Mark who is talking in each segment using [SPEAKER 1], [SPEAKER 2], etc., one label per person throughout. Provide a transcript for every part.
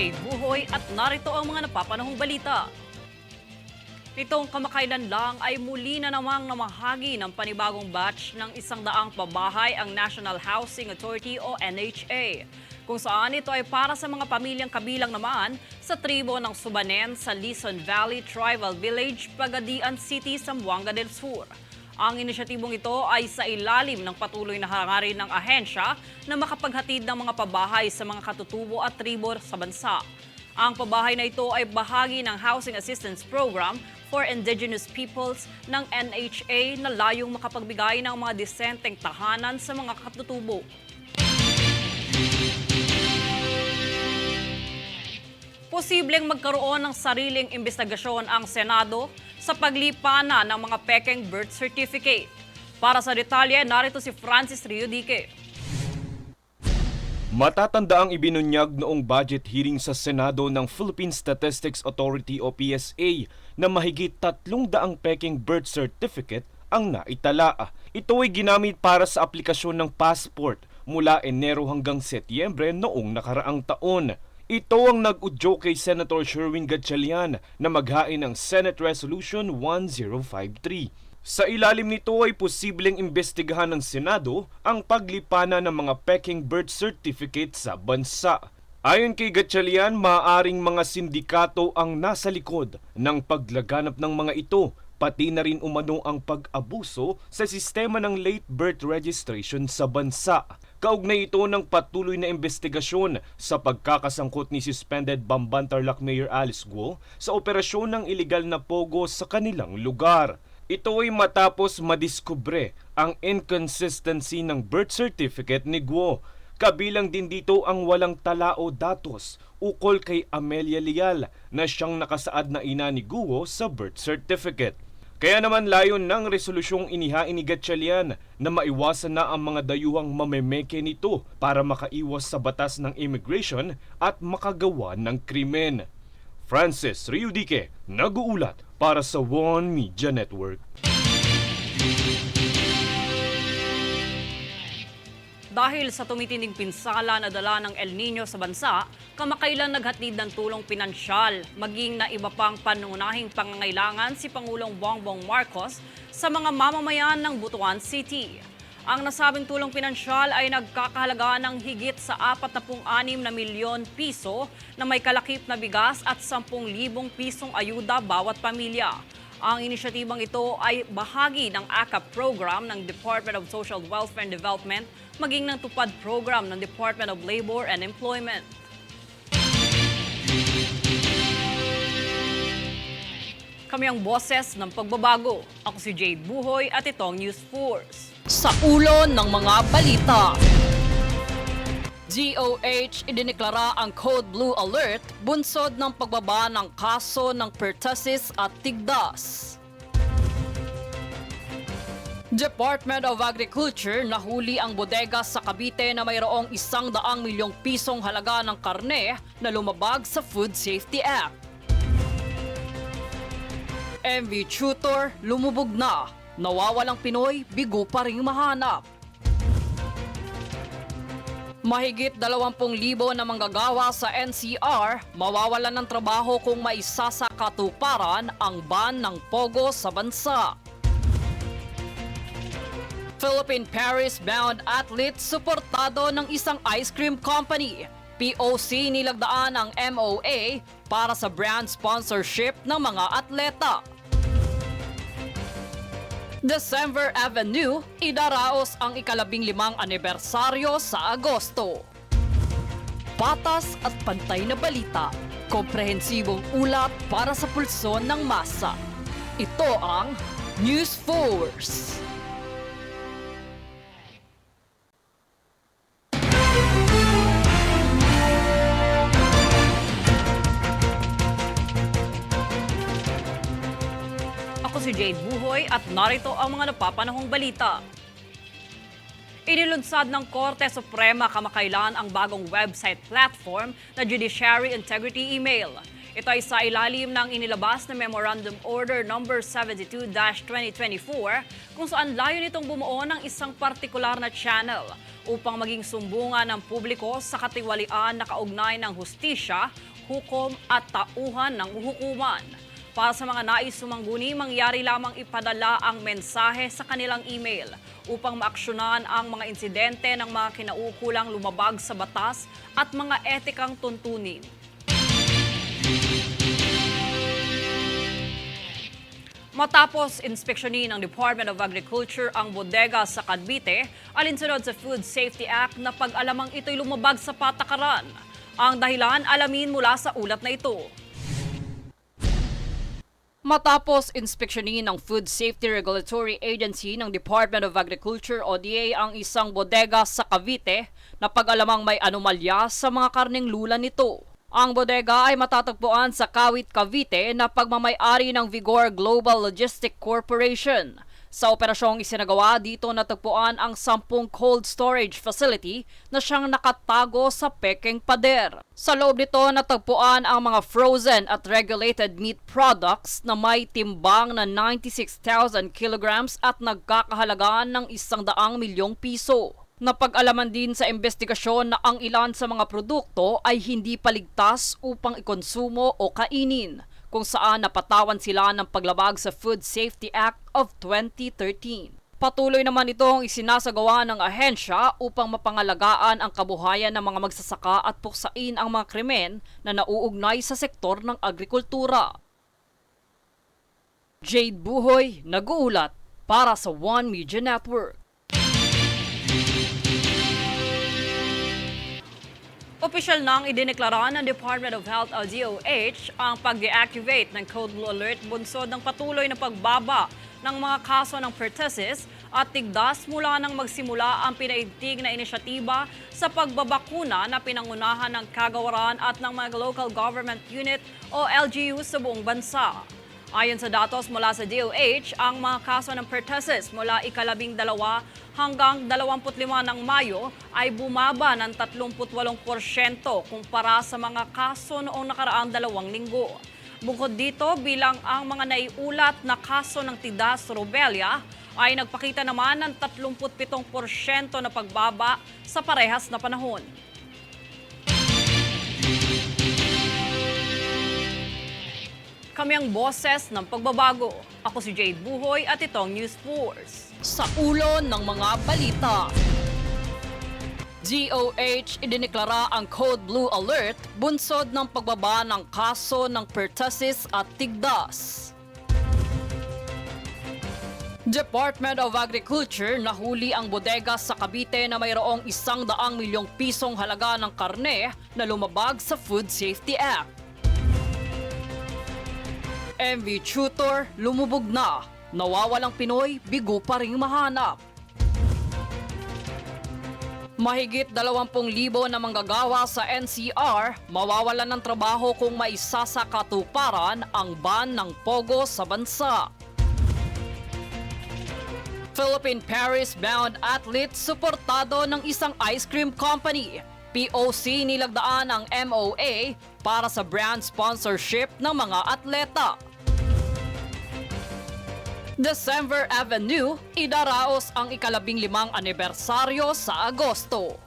[SPEAKER 1] Jade Buhoy at narito ang mga napapanahong balita. Nitong kamakailan lang ay muli na namang namahagi ng panibagong batch ng 100 pabahay ang National Housing Authority o NHA, kung saan ito ay para sa mga pamilyang kabilang naman sa tribo ng Subanen sa Lison Valley Tribal Village, Pagadian City, Zamboanga del Sur. Ang inisyatibong ito ay sa ilalim ng patuloy na hangarin ng ahensya na makapaghatid ng mga pabahay sa mga katutubo at tribo sa bansa. Ang pabahay na ito ay bahagi ng Housing Assistance Program for Indigenous Peoples ng NHA na layong makapagbigay ng mga disenteng tahanan sa mga katutubo. Posibleng magkaroon ng sariling imbestigasyon ang Senado sa paglipana ng mga pekeng birth certificate. Para sa detalye, narito si Francis Riodique.
[SPEAKER 2] Matatanda ang ibinunyag noong budget hearing sa Senado ng Philippine Statistics Authority o PSA na mahigit 300 peking birth certificate ang naitala. Ito ay ginamit para sa aplikasyon ng passport mula Enero hanggang Setyembre noong nakaraang taon. Ito ang nag-udyo kay Senator Sherwin Gatchalian na maghain ng Senate Resolution 1053. Sa ilalim nito ay posibleng imbestigahan ng Senado ang paglipana ng mga peking birth certificate sa bansa. Ayon kay Gatchalian, maaaring mga sindikato ang nasa likod ng paglaganap ng mga ito, pati na rin umano ang pag-abuso sa sistema ng late birth registration sa bansa. Kaugnay ito ng patuloy na investigasyon sa pagkakasangkot ni suspended Bamban Tarlac Mayor Alice Guo sa operasyon ng iligal na pogo sa kanilang lugar. Ito ay matapos madiskubre ang inconsistency ng birth certificate ni Guo. Kabilang din dito ang walang tala o datos ukol kay Amelia Leal na siyang nakasaad na ina ni Guo sa birth certificate. Kaya naman layon ng resolusyong inihain ni Gatchalian na maiwasan na ang mga dayuhang mamemeke nito para makaiwas sa batas ng immigration at makagawa ng krimen. Francis Riodique, nag-uulat para sa One Media Network.
[SPEAKER 1] Dahil sa tumitinding pinsala na dala ng El Nino sa bansa, kamakailan naghatid ng tulong pinansyal, maging na iba pang pangunahing pangangailangan si Pangulong Bongbong Marcos sa mga mamamayan ng Butuan City. Ang nasabing tulong pinansyal ay nagkakahalaga ng higit sa 46 na milyon piso na may kalakip na bigas at 10,000 pisong ayuda bawat pamilya. Ang inisyatibang ito ay bahagi ng AKAP program ng Department of Social Welfare and Development, maging ng tupad program ng Department of Labor and Employment. Kami ang boses ng pagbabago. Ako si Jade Buhoy at itong News Force. Sa ulo ng mga balita, DOH idineklara ang Code Blue Alert bunsod ng pagbaba ng kaso ng pertussis at tigdas. Department of Agriculture nahuli ang bodega sa Cavite na mayroong 100 milyong pisong halaga ng karne na lumabag sa Food Safety Act. MV Tutor lumubog na. Nawawalang Pinoy, bigo pa ring mahanap. Mahigit 20,000 na manggagawa sa NCR mawawalan ng trabaho kung maisasakatuparan ang ban ng pogo sa bansa. Philippine Paris-bound athlete suportado ng isang ice cream company. POC nilagdaan ang MOA para sa brand sponsorship ng mga atleta. December Avenue, idaraos ang ika-15 anibersaryo sa Agosto. Patas at pantay na balita, komprehensibong ulat para sa pulso ng masa. Ito ang News Force. Ako si Jade Buhoy at narito ang mga napapanahong balita. Inilunsad ng Korte Suprema kamakailan ang bagong website platform na Judiciary Integrity Email. Ito ay sa ilalim ng inilabas na Memorandum Order No. 72-2024 kung saan layo nitong bumuo ng isang partikular na channel upang maging sumbungan ng publiko sa katiwalian na kaugnay ng hustisya hukom at tauhan ng hukuman. Para sa mga nais sumangguni, mangyari lamang ipadala ang mensahe sa kanilang email upang maaksyonan ang mga insidente ng mga kinaukulang lumabag sa batas at mga etikang tuntunin. Matapos inspeksyonin ng Department of Agriculture ang bodega sa Cavite, alinsunod sa Food Safety Act na pag-alamang ito'y lumabag sa patakaran. Ang dahilan, alamin mula sa ulat na ito. Matapos inspeksyonin ng Food Safety Regulatory Agency ng Department of Agriculture o DA ang isang bodega sa Cavite na pag-alamang may anomalya sa mga karneng lula nito. Ang bodega ay matatagpuan sa Kawit, Cavite na pagmamay-ari ng Vigor Global Logistic Corporation. Sa operasyong isinagawa dito natagpuan ang 10 cold storage facility na siyang nakatago sa pekeng pader. Sa loob nito natagpuan ang mga frozen at regulated meat products na may timbang na 96,000 kilograms at nagkakahalagaan ng 100 milyong piso. Napag-alaman din sa investigasyon na ang ilan sa mga produkto ay hindi paligtas upang ikonsumo o kainin, kung saan napatawan sila ng paglabag sa Food Safety Act of 2013. Patuloy naman itong isinasagawa ng ahensya upang mapangalagaan ang kabuhayan ng mga magsasaka at puksain ang mga krimen na nauugnay sa sektor ng agrikultura. Jade Buhoy, nag-uulat para sa One Media Network. Opisyal nang idineklara ng Department of Health o DOH ang pag-deactivate ng Code Blue Alert bunsod ng patuloy na pagbaba ng mga kaso ng pertussis at tigdas mula nang magsimula ang pinaigting na inisyatiba sa pagbabakuna na pinangunahan ng kagawaran at ng mga local government unit o LGU sa buong bansa. Ayon sa datos mula sa DOH, ang mga kaso ng pertussis mula ika-12 hanggang 25 ng Mayo ay bumaba ng 38% kumpara sa mga kaso noong nakaraang 2 linggo. Bukod dito, bilang ang mga naiulat na kaso ng Tidas rubella ay nagpakita naman ng 37% na pagbaba sa parehas na panahon. Kami ang boses ng pagbabago. Ako si Jade Buhoy at itong News Force. Sa ulo ng mga balita. DOH idineklara ang Code Blue Alert bunsod ng pagbaba ng kaso ng pertussis at tigdas. Department of Agriculture nahuli ang bodega sa Cavite na mayroong 100 milyong pisong halaga ng karne na lumabag sa Food Safety Act. MV Tutor lumubog na. Nawawalang Pinoy, bigo pa ring mahanap. Mahigit 20,000 na manggagawa sa NCR mawawalan ng trabaho kung maisasakatuparan ang ban ng pogo sa bansa. Philippine Paris-bound athlete suportado ng isang ice cream company. POC nilagdaan ang MOA para sa brand sponsorship ng mga atleta. December Avenue, idaraos ang ika-15 anibersaryo sa Agosto.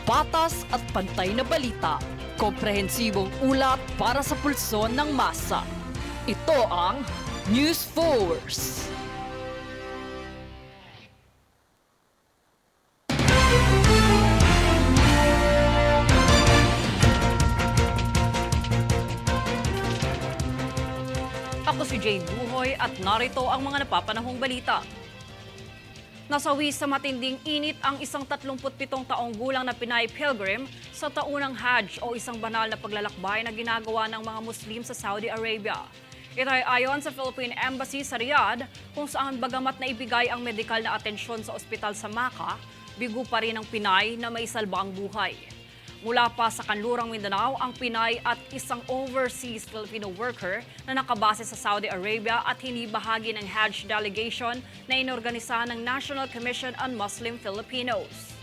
[SPEAKER 1] Patas at pantay na balita, komprehensibong ulat para sa pulso ng masa. Ito ang News Force. Ako si Jade Buhoy at narito ang mga napapanahong balita. Nasawi sa matinding init ang isang 37 taong gulang na Pinay pilgrim sa taunang Hajj o isang banal na paglalakbay na ginagawa ng mga Muslim sa Saudi Arabia. Ito ay ayon sa Philippine Embassy sa Riyadh kung saan bagamat na ibigay ang medikal na atensyon sa ospital sa Makkah, bigo pa rin ang Pinay na may salbang buhay. Mula pa sa Kanlurang Mindanao, ang Pinay at isang overseas Filipino worker na nakabase sa Saudi Arabia at hindi bahagi ng Hajj delegation na inorganisa ng National Commission on Muslim Filipinos.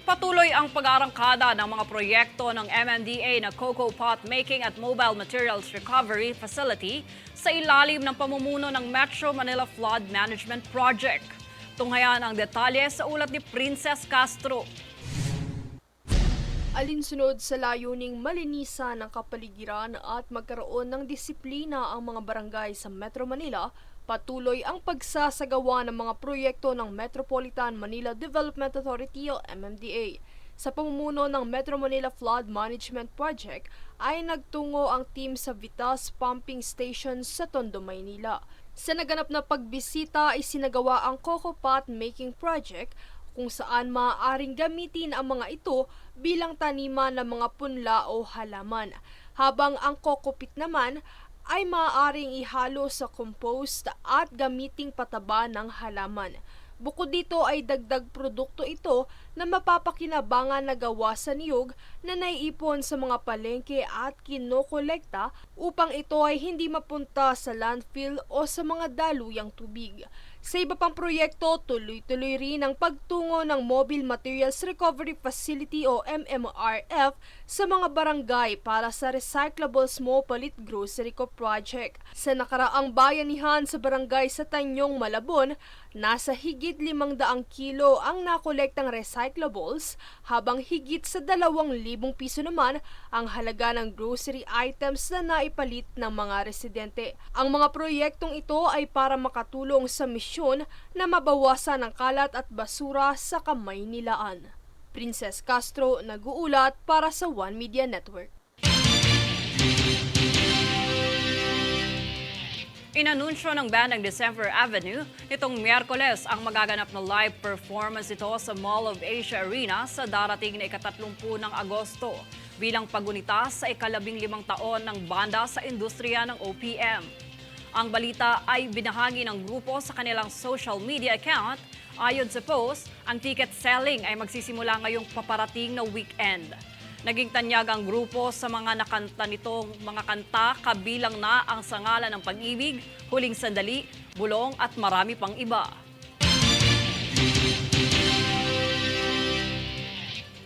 [SPEAKER 1] Patuloy ang pag-aarangkada ng mga proyekto ng MMDA na Cocoa Pot Making at Mobile Materials Recovery Facility sa ilalim ng pamumuno ng Metro Manila Flood Management Project. Tunghayan ang detalye sa ulat ni Princess Castro.
[SPEAKER 3] Alinsunod sa layuning malinisan ang kapaligiran at magkaroon ng disiplina ang mga barangay sa Metro Manila, patuloy ang pagsasagawa ng mga proyekto ng Metropolitan Manila Development Authority o MMDA. Sa pamumuno ng Metro Manila Flood Management Project ay nagtungo ang team sa Vitas Pumping Station sa Tondo, Maynila. Sa naganap na pagbisita ay sinagawa ang Coco Pot Making Project kung saan maaaring gamitin ang mga ito bilang taniman ng mga punla o halaman, habang ang coco peat naman ay maaaring ihalo sa compost at gamiting pataba ng halaman. Bukod dito ay dagdag produkto ito na mapapakinabangan na gawa sa niyog na naiipon sa mga palengke at kinokolekta upang ito ay hindi mapunta sa landfill o sa mga daluyang tubig. Sa iba pang proyekto, tuloy-tuloy rin ang pagtungo ng Mobile Materials Recovery Facility o MMRF sa mga barangay para sa Recyclable Small Palit Grocery Co Project. Sa nakaraang bayanihan sa barangay sa Tanyong, Malabon, nasa higit 500 kilo ang nakolektang recyclables, habang higit sa 2,000 piso naman ang halaga ng grocery items na naipalit ng mga residente. Ang mga proyektong ito ay para makatulong sa misyon na mabawasan ang kalat at basura sa Kamaynilaan. Princess Castro, nag-uulat para sa One Media Network.
[SPEAKER 1] Inanunsyo ng bandang December Avenue nitong Miyerkules ang magaganap na live performance ito sa Mall of Asia Arena sa darating na ika-30 ng Agosto bilang pagunita sa ika-15 taon ng banda sa industriya ng OPM. Ang balita ay binahagi ng grupo sa kanilang social media account. Ayon sa post, ang ticket selling ay magsisimula ngayong paparating na weekend. Naging tanyag ang grupo sa mga nakanta nitong mga kanta, kabilang na ang Sangalan ng Pag-ibig, Huling Sandali, Bulong at marami pang iba.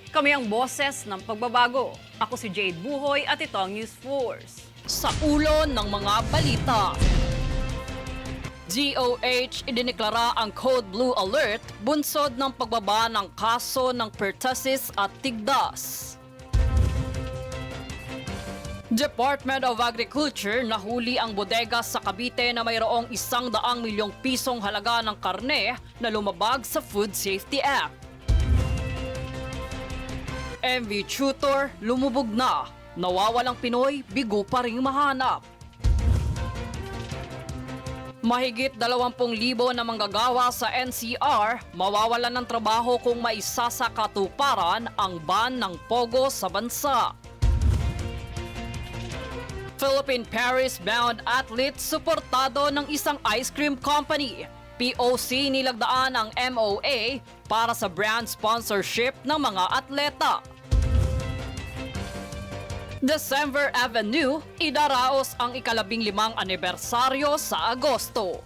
[SPEAKER 1] Kami ang boses ng pagbabago. Ako si Jade Buhoy at ito ang News Force. Sa ulo ng mga balita. DOH idineklara ang Code Blue Alert bunsod ng pagbaba ng kaso ng pertussis at tigdas. Department of Agriculture nahuli ang bodega sa Cavite na mayroong 100 milyong pisong halaga ng karne na lumabag sa Food Safety Act. MV Tutor lumubog na. Nawawalang Pinoy, bigo pa ring mahanap. Mahigit 20,000 na manggagawa sa NCR mawawalan ng trabaho kung maisasakatuparan ang ban ng pogo sa bansa. Philippine Paris-bound athlete suportado ng isang ice cream company. POC nilagdaan ang MOA para sa brand sponsorship ng mga atleta. December Avenue, idaraos ang ika-15 anibersaryo sa Agosto.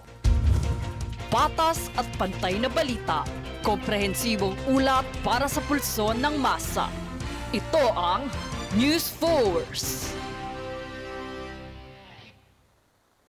[SPEAKER 1] Patas at pantay na balita, komprehensibong ulat para sa pulso ng masa. Ito ang News Force.